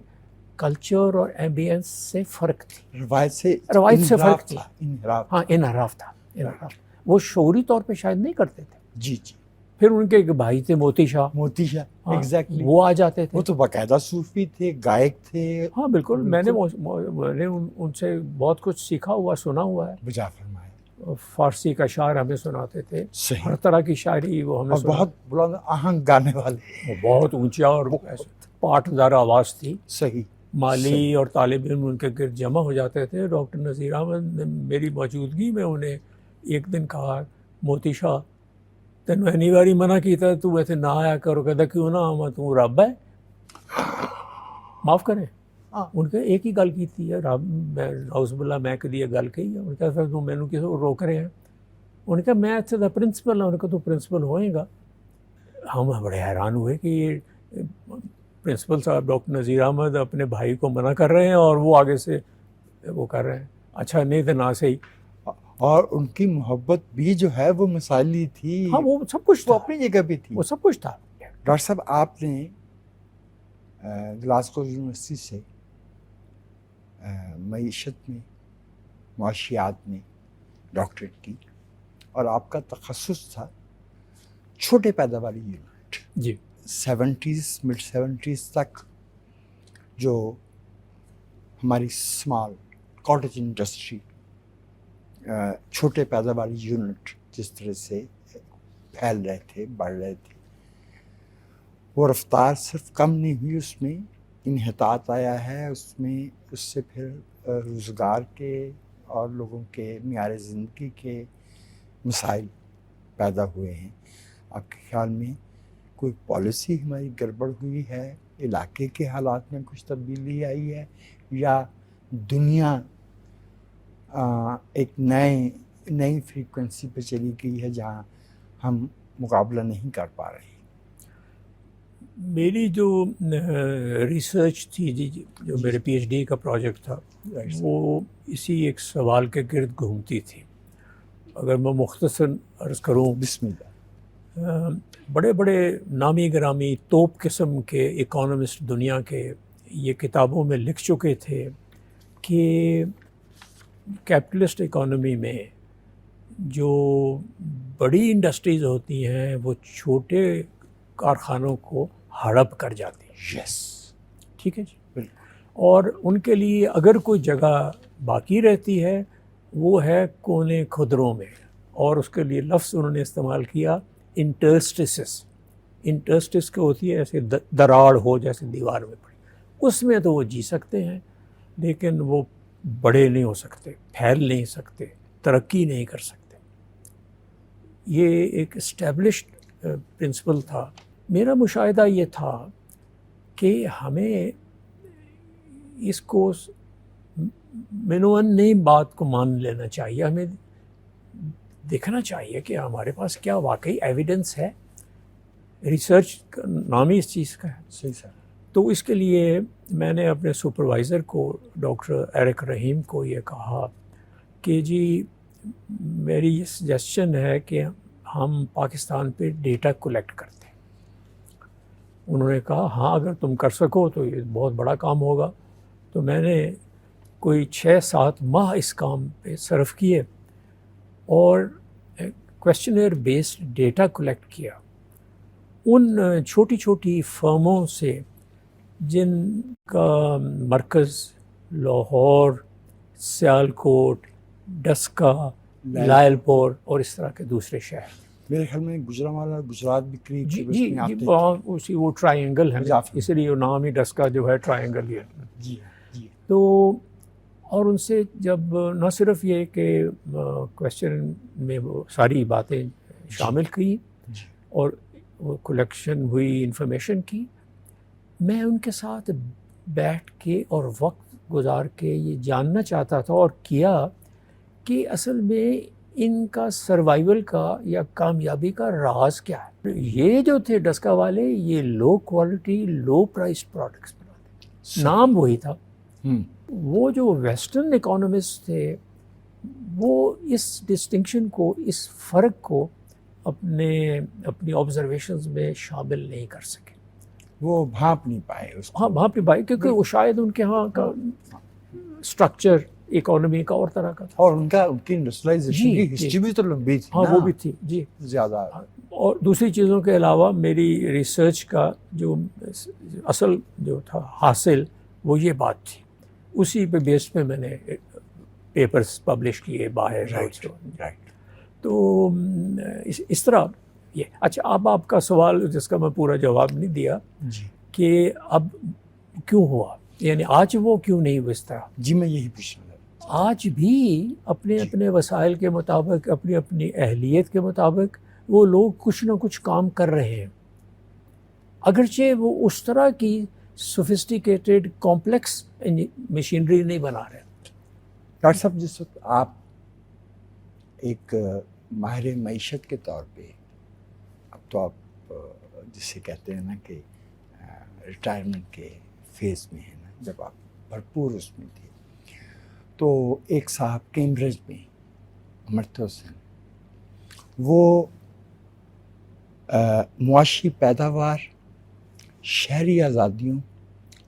کلچر اور ایمبینس سے فرق تھی, روایت سے فرق تھی. انحراف. انحراف تھا. وہ شعوری طور پہ شاید نہیں کرتے تھے. جی جی. پھر ان کے ایک بھائی تھے موتی شاہ, ایگزیکٹلی, وہ آ جاتے تھے. وہ تو باقاعدہ صوفی تھے, گائک تھے. ہاں بالکل, میں نے ان سے بہت کچھ سیکھا ہوا, سنا ہوا ہے. بجا فرمائے. فارسی کا شعر ہمیں سناتے تھے, صحیح. ہر طرح کی شاعری وہ ہمیں سناتے. بہت بلند آہنگ گانے والے, وہ بہت اونچا اور پاٹ دار آواز تھی. صحیح. مالی اور طالب علم ان کے گرد جمع ہو جاتے تھے. ڈاکٹر نذیر احمد نے میری موجودگی میں انہیں ایک دن کہا, موتی شاہ تینوں اینی باری منع کیتا تو ویسے نہ آیا کرو. کہتا کیوں نہ آواں, تو رب ہے, معاف کریں. ان کے ایک ہی گل کی ہے, رب نعوذ باللہ میں کدی یہ گل کہی ہے. ان کا پھر تو مینوں کسی روک رہے ہیں. ان کا میں اتنے دا پرنسپل ہوں. ان کا تو پرنسپل ہوئے گا. ہم بڑے حیران ہوئے کہ یہ پرنسپل صاحب ڈاکٹر نذیر احمد اپنے بھائی کو منع کر رہے ہیں اور وہ آگے سے وہ کر رہے ہیں. اچھا نہیں تو نہ صحیح. اور ان کی محبت بھی جو ہے وہ مثالی تھی. ہاں وہ سب کچھ تھا, اپنی جگہ بھی تھی, وہ سب کچھ تھا. ڈاکٹر صاحب آپ نے گلاسگو یونیورسٹی سے معیشت میں, معاشیات میں ڈاکٹریٹ کی, اور آپ کا تخصص تھا چھوٹے پیداواری یونٹ. جی. 70s mid 70s تک جو ہماری اسمال کاٹیج انڈسٹری, چھوٹے پیداواری یونٹ جس طرح سے پھیل رہے تھے, بڑھ رہے تھے, وہ رفتار صرف کم نہیں ہوئی, اس میں انحطاط آیا ہے. اس سے پھر روزگار کے اور لوگوں کے معیار زندگی کے مسائل پیدا ہوئے ہیں. آپ کے خیال میں کوئی پالیسی ہماری گڑبڑ ہوئی ہے, علاقے کے حالات میں کچھ تبدیلی آئی ہے, یا دنیا ایک نئی فریکوینسی پہ چلی گئی ہے جہاں ہم مقابلہ نہیں کر پا رہے ہیں؟ میری جو ریسرچ تھی جو میرے پی ایچ ڈی کا پروجیکٹ تھا, وہ اسی ایک سوال کے گرد گھومتی تھی. اگر میں مختصر عرض کروں, بسم اللہ. بڑے بڑے نامی گرامی توپ قسم کے اکانومسٹ دنیا کے یہ کتابوں میں لکھ چکے تھے کہ کیپٹلسٹ اکانومی میں جو بڑی انڈسٹریز ہوتی ہیں وہ چھوٹے کارخانوں کو ہڑپ کر جاتی ہیں. یس. ٹھیک ہے جی. اور ان کے لیے اگر کوئی جگہ باقی رہتی ہے وہ ہے کونے خدروں میں, اور اس کے لیے لفظ انہوں نے استعمال کیا انٹرسٹسز. انٹرسٹس کے ہوتی ہے ایسے دراڑ ہو جیسے دیوار میں پڑی, اس میں تو وہ جی سکتے ہیں لیکن وہ بڑے نہیں ہو سکتے, پھیل نہیں سکتے, ترقی نہیں کر سکتے. یہ ایک اسٹیبلشڈ پرنسپل تھا. میرا مشاہدہ یہ تھا کہ ہمیں اس کو منوان نئی بات کو مان لینا چاہیے. ہمیں دیکھنا چاہیے کہ ہمارے پاس کیا واقعی ایویڈنس ہے. ریسرچ کا نام ہی اس چیز کا ہے. صحیح سر. تو اس کے لیے میں نے اپنے سپروائزر کو ڈاکٹر ایرک رحیم کو یہ کہا کہ جی میری یہ سجیشن ہے کہ ہم پاکستان پہ ڈیٹا کلیکٹ کرتے ہیں. انہوں نے کہا ہاں اگر تم کر سکو تو یہ بہت بڑا کام ہوگا. تو میں نے کوئی 6-7 ماہ اس کام پہ صرف کیے اور کویسچنر بیسڈ ڈیٹا کلیکٹ کیا ان چھوٹی چھوٹی فرموں سے جن کا مرکز لاہور, سیالکوٹ, ڈسکا, لائل پور اور اس طرح کے دوسرے شہر. میرے خیال میں گجرانوالہ, گجرات بھی قریب جی اسی وہ ٹرائنگل ہے, اس لیے نام ہی ڈسکا جو ہے ٹرائنگل ہی ہے. جی جی. تو اور ان سے جب نہ صرف یہ کہ کویسچن میں وہ ساری باتیں شامل کی اور وہ کلیکشن ہوئی انفارمیشن کی، میں ان کے ساتھ بیٹھ کے اور وقت گزار کے یہ جاننا چاہتا تھا اور کیا کہ اصل میں ان کا سروائیول کا یا کامیابی کا راز کیا ہے۔ یہ جو تھے ڈسکا والے، یہ low quality low price products بناتے، نام وہی تھا۔ وہ جو ویسٹرن اکانومسٹ تھے وہ اس ڈسٹنکشن کو، اس فرق کو اپنی آبزرویشنز میں شامل نہیں کر سکے، وہ بھانپ نہیں پائے اس کو۔ ہاں بھانپ نہیں پائے، کیونکہ وہ شاید ان کے ہاں کا اسٹرکچر اکانومی کا اور طرح کا تھا، اور ان کی انڈسٹریلائزیشن کی ہسٹری بھی تو لمبی تھی، ہاں وہ بھی تھی جی زیادہ۔ اور دوسری چیزوں کے علاوہ میری ریسرچ کا جو اصل جو تھا حاصل وہ یہ بات تھی، اسی پہ بیس پہ میں نے پیپرز پبلش کیے باہر۔ تو اس طرح یہ اچھا، اب آپ کا سوال جس کا میں پورا جواب نہیں دیا کہ اب کیوں ہوا، یعنی آج وہ کیوں نہیں ہوئی اس طرح۔ جی میں یہی پوچھنا چاہتا ہوں۔ آج بھی اپنے وسائل کے مطابق، اپنی اہلیت کے مطابق وہ لوگ کچھ نہ کچھ کام کر رہے ہیں، اگرچہ وہ اس طرح کی سوفسٹیکیٹڈ کمپلیکس مشینری نہیں بنا رہے۔ ڈاکٹر صاحب، جس وقت آپ ایک ماہر معیشت کے طور پہ، اب تو آپ جسے کہتے ہیں نا کہ ریٹائرمنٹ کے فیز میں ہیں نا، جب آپ بھرپور اس میں تھے، تو ایک صاحب کیمبرج میں امرتیہ سین، وہ معاشی پیداوار، شہری آزادیوں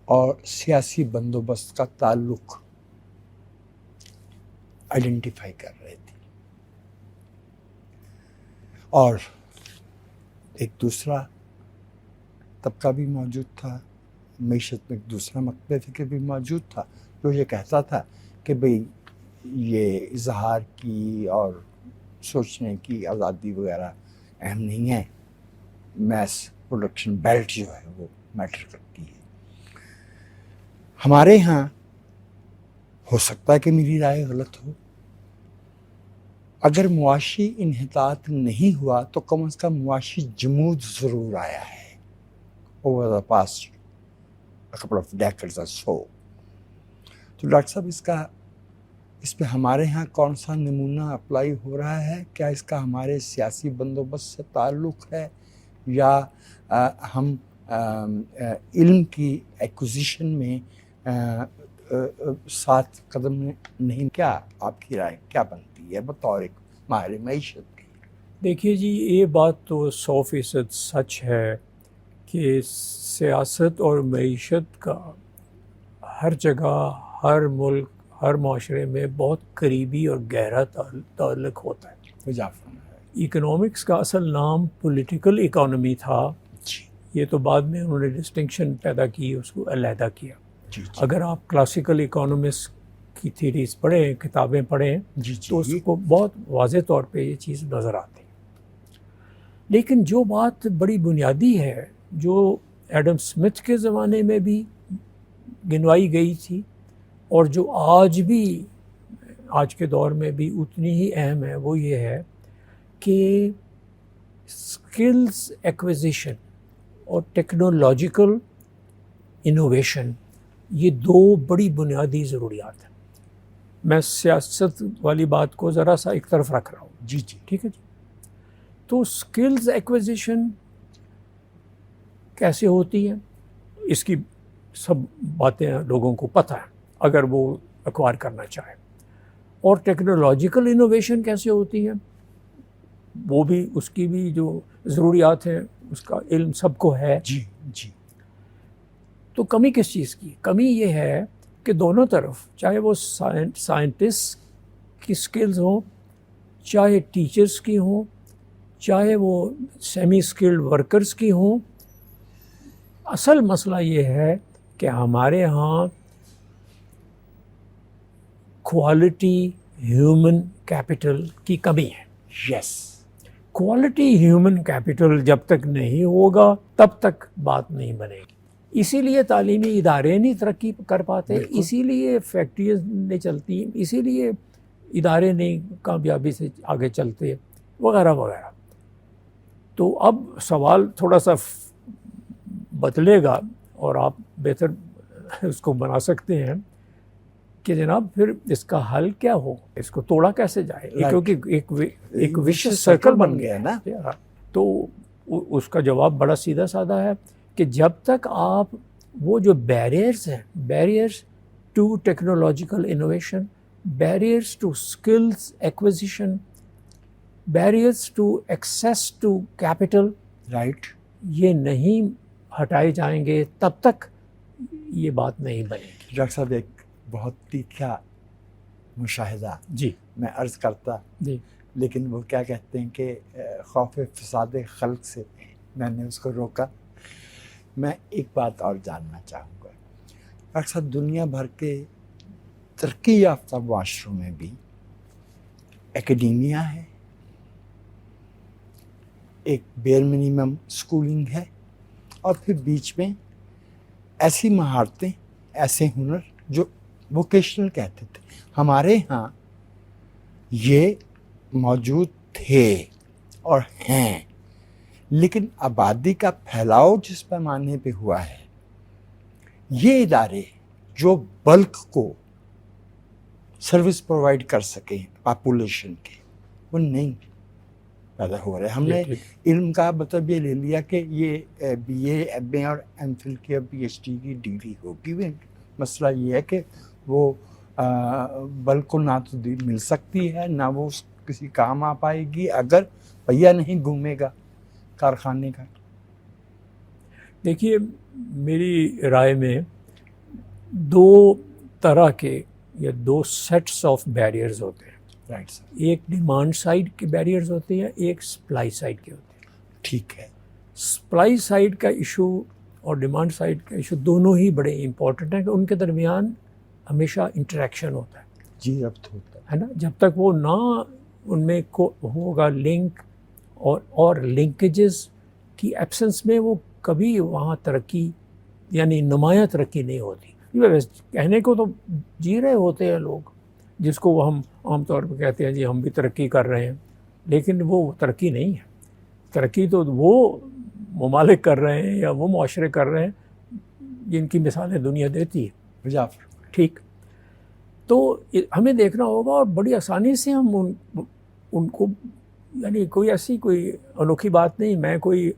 اور سیاسی بندوبست کا تعلق آئیڈینٹیفائی کر رہے تھے، اور ایک دوسرا طبقہ بھی موجود تھا معیشت میں، ایک دوسرا مکتب فکر بھی موجود تھا جو یہ کہتا تھا کہ بھئی یہ اظہار کی اور سوچنے کی آزادی وغیرہ اہم نہیں ہے، میس پروڈکشن بیلٹ جو ہے وہ میٹر کرتی ہے۔ ہمارے ہاں ہو سکتا ہے کہ میری رائے غلط ہو، اگر معاشی انحطاط نہیں ہوا تو کم از کم معاشی جمود ضرور آیا ہے over the past couple of decades or so۔ تو ڈاکٹر صاحب اس پہ ہمارے ہاں کون سا نمونہ اپلائی ہو رہا ہے؟ کیا اس کا ہمارے سیاسی بندوبست سے تعلق ہے، یا ہم علم کی ایکوزیشن میں ساتھ قدم نہیں؟ کیا آپ کی رائے کیا بنتی ہے بطور ایک ماہر معیشت کی؟ دیکھیے جی، یہ بات تو 100% سچ ہے کہ سیاست اور معیشت کا ہر جگہ، ہر ملک، ہر معاشرے میں بہت قریبی اور گہرا تعلق ہوتا ہے۔ اکنامکس کا اصل نام پولیٹیکل اکانومی تھا، یہ تو بعد میں انہوں نے ڈسٹنکشن پیدا کی، اس کو علیحدہ کیا۔ اگر آپ کلاسیکل اکانومکس کی تھیریز پڑھیں، کتابیں پڑھیں، تو اس کو بہت واضح طور پہ یہ چیز نظر آتی ہے۔ لیکن جو بات بڑی بنیادی ہے، جو ایڈم سمتھ کے زمانے میں بھی گنوائی گئی تھی اور جو آج کے دور میں بھی اتنی ہی اہم ہے، وہ یہ ہے کہ اسکلز ایکوزیشن اور ٹیکنالوجیکل انوویشن، یہ دو بڑی بنیادی ضروریات ہیں۔ میں سیاست والی بات کو ذرا سا ایک طرف رکھ رہا ہوں، جی ٹھیک ہے جی۔ تو اسکلز ایکوزیشن کیسے ہوتی ہے، اس کی سب باتیں لوگوں کو پتہ ہیں اگر وہ ایکوائر کرنا چاہیں، اور ٹیکنالوجیکل انوویشن کیسے ہوتی ہے، وہ بھی، اس کی بھی جو ضروریات ہیں، اس کا علم سب کو ہے۔ جی تو کمی کس چیز کی؟ کمی یہ ہے کہ دونوں طرف، چاہے وہ سائنٹسٹ کی سکلز ہوں، چاہے ٹیچرز کی ہوں، چاہے وہ سیمی سکلڈ ورکرز کی ہوں، اصل مسئلہ یہ ہے کہ ہمارے ہاں کوالٹی ہیومن کیپٹل کی کمی ہے۔ کوالٹی ہیومن کیپٹل جب تک نہیں ہوگا تب تک بات نہیں بنے گی۔ اسی لیے تعلیمی ادارے نہیں ترقی کر پاتے، اسی لیے فیکٹریز نہیں چلتی، اسی لیے ادارے نہیں کامیابی سے آگے چلتے، وغیرہ وغیرہ۔ تو اب سوال تھوڑا سا بدلے گا اور آپ بہتر اس کو بنا سکتے ہیں کہ جناب پھر اس کا حل کیا ہو, اس کو توڑا کیسے جائے, کیونکہ ایک وشیس سرکل بن گیا ہے نا. تو اس کا جواب بڑا سیدھا سادہ ہے کہ جب تک آپ وہ جو بیریئرز ہیں, barriers to technological innovation, barriers to skills acquisition, barriers to access to capital, right, یہ نہیں ہٹائے جائیں گے تب تک یہ بات نہیں بنے گی. ڈاکٹر صاحب ایک بہت تیکھا مشاہدہ جی میں عرض کرتا, جی لیکن وہ کیا کہتے ہیں کہ خوف فساد خلق سے میں نے اس کو روکا. میں ایک بات اور جاننا چاہوں گا ڈاکٹر صاحب, دنیا بھر کے ترقی یافتہ معاشروں میں بھی اکیڈیمیا ہے, ایک بیئر منیمم اسکولنگ ہے, اور پھر بیچ میں ایسی مہارتیں, ایسے ہنر جو ووکیشنل کہتے تھے. ہمارے ہاں یہ موجود تھے اور ہیں, لیکن آبادی کا پھیلاؤ جس پیمانے پہ ہوا ہے, یہ ادارے جو بلک کو سروس پرووائڈ کر سکیں پاپولیشن کے, وہ نہیں پیدا ہو رہے. ہم نے علم کا مطلب یہ لے لیا کہ یہ بی اے, ایم اے اور ایم فل کی اور پی ایچ ڈی کی ڈگری ہوگی. مسئلہ یہ ہے کہ وہ بلک کو نہ تو مل سکتی ہے, نہ وہ کسی کام آ پائے گی اگر پہیا نہیں گھومے گا کارخانے کا. دیکھیے میری رائے میں دو طرح کے یا دو سیٹس آف بیریئرز ہوتے ہیں. Right sir. ایک ڈیمانڈ سائڈ کے بیریئرز ہوتے ہیں, ایک سپلائی سائڈ کے ہوتے ہیں. ٹھیک ہے. سپلائی سائڈ کا ایشو اور ڈیمانڈ سائڈ کا ایشو دونوں ہی بڑے امپورٹنٹ ہیں کہ ان کے درمیان ہمیشہ انٹریکشن ہوتا ہے. جی ربط ہوتا ہے نا. جب تک وہ نہ ان میں ہوگا لنک اور لنکیجز کی ایبسنس میں وہ کبھی وہاں ترقی یعنی نمایاں ترقی نہیں ہوتی. کہنے کو تو جی رہے ہوتے ہیں لوگ, جس کو وہ ہم عام طور پہ کہتے ہیں جی ہم بھی ترقی کر رہے ہیں, لیکن وہ ترقی نہیں ہے. ترقی تو وہ ممالک کر رہے ہیں یا وہ معاشرے کر رہے ہیں جن کی مثالیں دنیا دیتی ہے. ٹھیک, تو ہمیں دیکھنا ہوگا اور بڑی آسانی سے ہم ان کو یعنی کوئی ایسی کوئی انوکھی بات نہیں, میں کوئی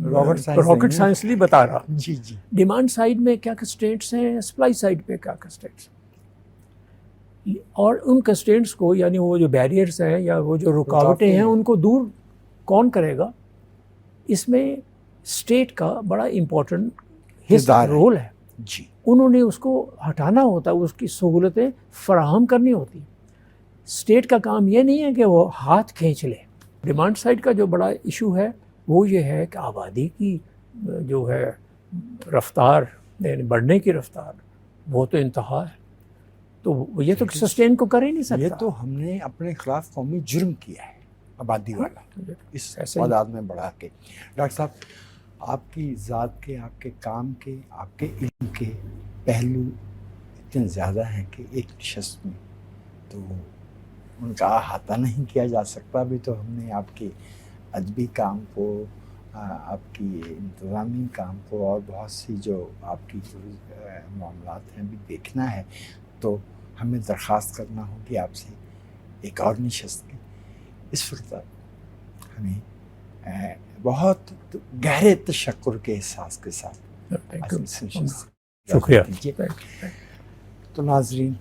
راکٹ سائنس نہیں بتا رہا. جی جی. ڈیمانڈ سائڈ میں کیا کنسٹرینٹس ہیں, سپلائی سائڈ پہ کیا کنسٹرینٹس ہیں, اور ان کنسٹرینٹس کو یعنی وہ جو بیریئرز ہیں یا وہ جو رکاوٹیں ہیں ان کو دور کون کرے گا. اس میں اسٹیٹ کا بڑا امپورٹنٹ رول ہے. جی, انہوں نے اس کو ہٹانا ہوتا ہے, اس کی سہولتیں فراہم کرنی ہوتی. اسٹیٹ کا کام یہ نہیں ہے کہ وہ ہاتھ کھینچ لے. ڈیمانڈ سائڈ کا جو بڑا ایشو ہے وہ یہ ہے کہ آبادی کی جو ہے رفتار یعنی بڑھنے کی رفتار وہ تو انتہا ہے, تو یہ تو سسٹین کو کر ہی نہیں سکتا. یہ تو ہم نے اپنے خلاف قومی جرم کیا ہے آبادی والا, اس تعداد میں بڑھا کے. ڈاکٹر صاحب, آپ کی ذات کے, آپ کے کام کے, آپ کے علم کے پہلو اتنے زیادہ ہیں کہ ایک نشست میں تو ان کا احاطہ نہیں کیا جا سکتا. ابھی تو ہم نے آپ کے ادبی کام کو, آپ کی انتظامی کام کو اور بہت سی جو آپ کی معاملات ہیں بھی دیکھنا ہے, تو ہمیں درخواست کرنا ہوگی آپ سے ایک اور نشست کی. اس وقت ہمیں بہت گہرے تشکر کے احساس کے ساتھ شکریہ. تو ناظرین,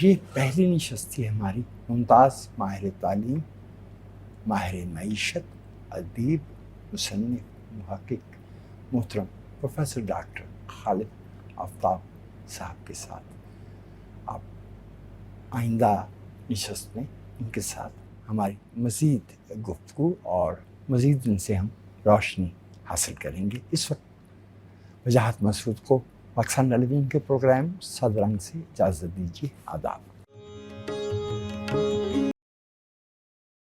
یہ پہلی نشست تھی ہماری ممتاز ماہر تعلیم, ماہر معیشت, ادیب, مصنف, محقق محترم پروفیسر ڈاکٹر خالد آفتاب صاحب کے ساتھ. آپ آئندہ نشست میں ان کے ساتھ ہماری مزید گفتگو اور مزید ان سے ہم روشنی حاصل کریں گے. اس وقت وجاہت مسعود کو پاکستان ٹیلی ویژن کے پروگرام صدرنگ سے اجازت دیجیے. آداب.